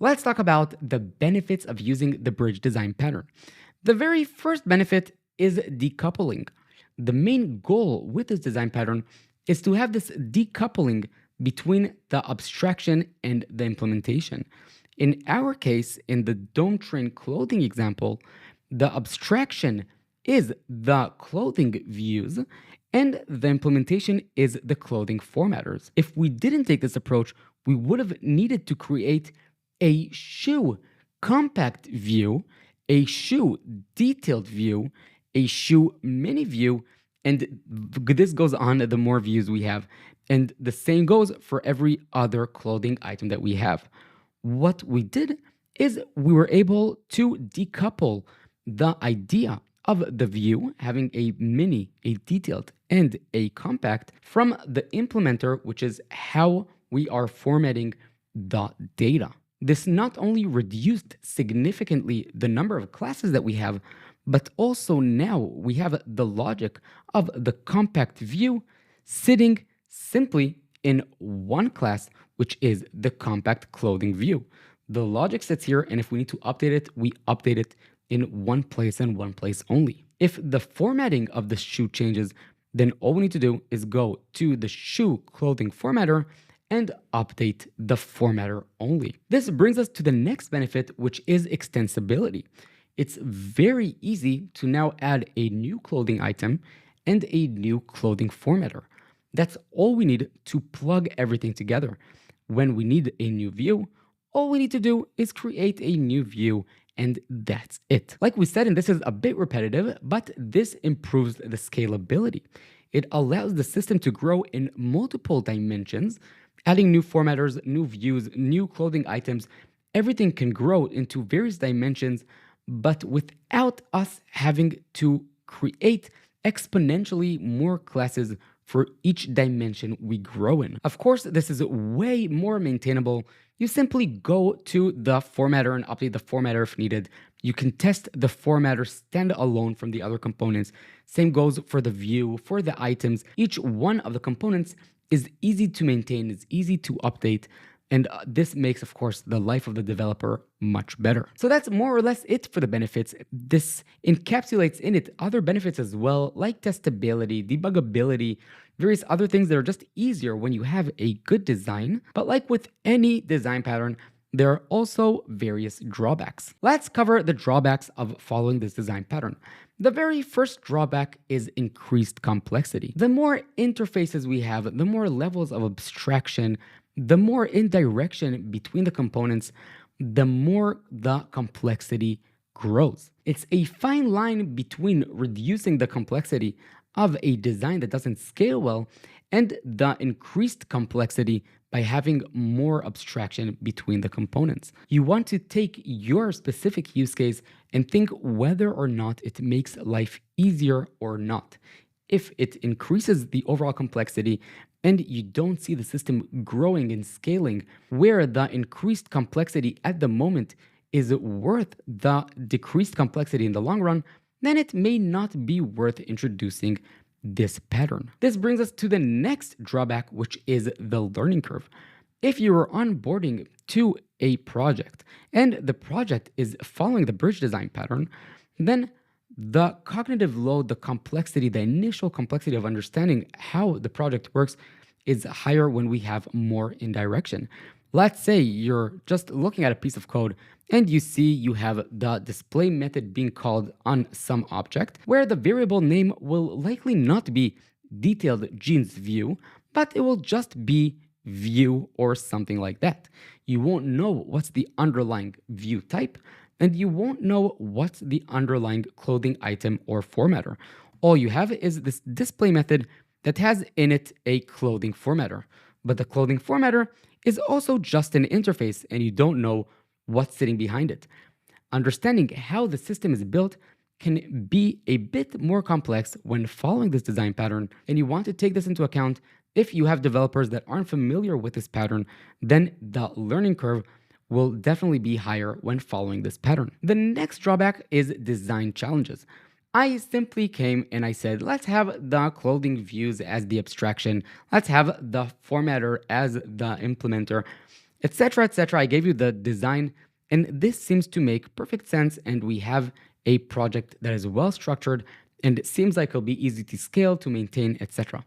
Let's talk about the benefits of using the bridge design pattern. The very first benefit is decoupling. The main goal with this design pattern is to have this decoupling between the abstraction and the implementation. In our case, in the Dome Train clothing example, the abstraction is the clothing views and the implementation is the clothing formatters. If we didn't take this approach, we would have needed to create a shoe compact view, a shoe detailed view, a shoe mini view, and this goes on the more views we have. And the same goes for every other clothing item that we have. What we did is we were able to decouple the idea of the view having a mini, a detailed, and a compact from the implementer, which is how we are formatting the data. This not only reduced significantly the number of classes that we have, but also now we have the logic of the compact view sitting simply in one class, which is the compact clothing view. The logic sits here, and if we need to update it, we update it in one place and one place only. If the formatting of the shoe changes, then all we need to do is go to the shoe clothing formatter and update the formatter only. This brings us to the next benefit, which is extensibility. It's very easy to now add a new clothing item and a new clothing formatter. That's all we need to plug everything together. When we need a new view, all we need to do is create a new view, and that's it. Like we said, and this is a bit repetitive, but this improves the scalability. It allows the system to grow in multiple dimensions, adding new formatters, new views, new clothing items. Everything can grow into various dimensions, but without us having to create exponentially more classes for each dimension we grow in. Of course, this is way more maintainable. You simply go to the formatter and update the formatter if needed. You can test the formatter standalone from the other components. Same goes for the view, for the items. Each one of the components is easy to maintain, is easy to update, and this makes, of course, the life of the developer much better. So that's more or less it for the benefits. This encapsulates in it other benefits as well, like testability, debuggability, various other things that are just easier when you have a good design. But like with any design pattern, there are also various drawbacks. Let's cover the drawbacks of following this design pattern. The very first drawback is increased complexity. The more interfaces we have, the more levels of abstraction, the more indirection between the components, the more the complexity grows. It's a fine line between reducing the complexity of a design that doesn't scale well and the increased complexity by having more abstraction between the components. You want to take your specific use case and think whether or not it makes life easier or not. If it increases the overall complexity and you don't see the system growing and scaling, where the increased complexity at the moment is worth the decreased complexity in the long run, then it may not be worth introducing this pattern. This brings us to the next drawback, which is the learning curve. If you are onboarding to a project and the project is following the bridge design pattern, then the cognitive load, the complexity, the initial complexity of understanding how the project works is higher when we have more indirection. Let's say you're just looking at a piece of code and you see you have the display method being called on some object where the variable name will likely not be detailed jeans view, but it will just be view or something like that. You won't know what's the underlying view type, and you won't know what's the underlying clothing item or formatter. All you have is this display method that has in it a clothing formatter. But the clothing formatter is also just an interface and you don't know what's sitting behind it. Understanding how the system is built can be a bit more complex when following this design pattern, and you want to take this into account. If you have developers that aren't familiar with this pattern, then the learning curve will definitely be higher when following this pattern. The next drawback is design challenges. I simply came and I said, let's have the clothing views as the abstraction. Let's have the formatter as the implementer. etc., etc. I gave you the design, and this seems to make perfect sense. And we have a project that is well structured and it seems like it'll be easy to scale, to maintain, etc.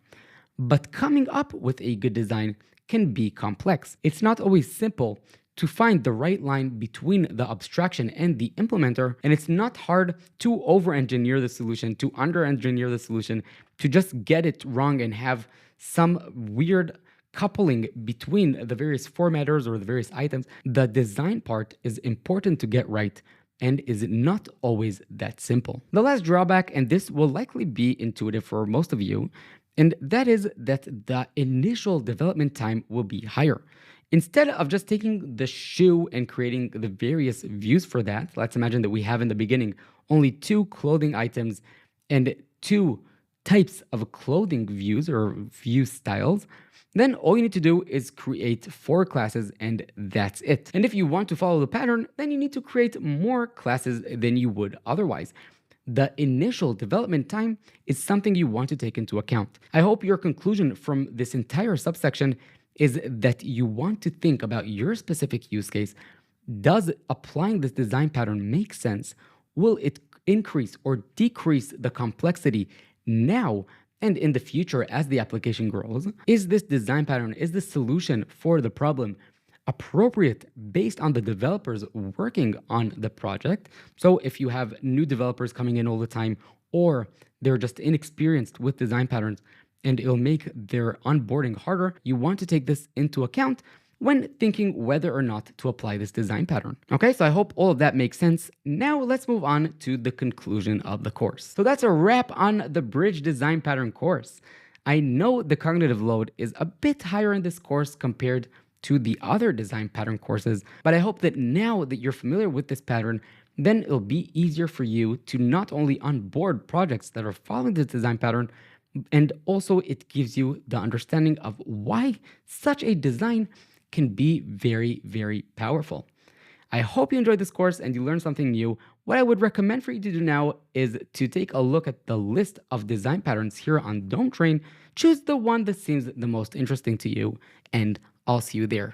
But coming up with a good design can be complex. It's not always simple to find the right line between the abstraction and the implementer, and it's not hard to over engineer the solution, to under engineer the solution, to just get it wrong and have some weird coupling between the various formatters or the various items. The design part is important to get right and is not always that simple. The last drawback, and this will likely be intuitive for most of you, and that is that the initial development time will be higher. Instead of just taking the shoe and creating the various views for that, let's imagine that we have in the beginning only two clothing items and two types of clothing views or view styles. Then all you need to do is create 4 classes and that's it. And if you want to follow the pattern, then you need to create more classes than you would otherwise. The initial development time is something you want to take into account. I hope your conclusion from this entire subsection is that you want to think about your specific use case. Does applying this design pattern make sense? Will it increase or decrease the complexity now and in the future as the application grows? Is this design pattern, is the solution for the problem appropriate based on the developers working on the project? So if you have new developers coming in all the time, or they're just inexperienced with design patterns and it'll make their onboarding harder, you want to take this into account when thinking whether or not to apply this design pattern. Okay, so I hope all of that makes sense. Now let's move on to the conclusion of the course. So that's a wrap on the Bridge Design Pattern course. I know the cognitive load is a bit higher in this course compared to the other design pattern courses, but I hope that now that you're familiar with this pattern, then it'll be easier for you to not only onboard projects that are following this design pattern, and also it gives you the understanding of why such a design can be very, very powerful. I hope you enjoyed this course and you learned something new. What I would recommend for you to do now is to take a look at the list of design patterns here on Dome Train. Choose the one that seems the most interesting to you, and I'll see you there.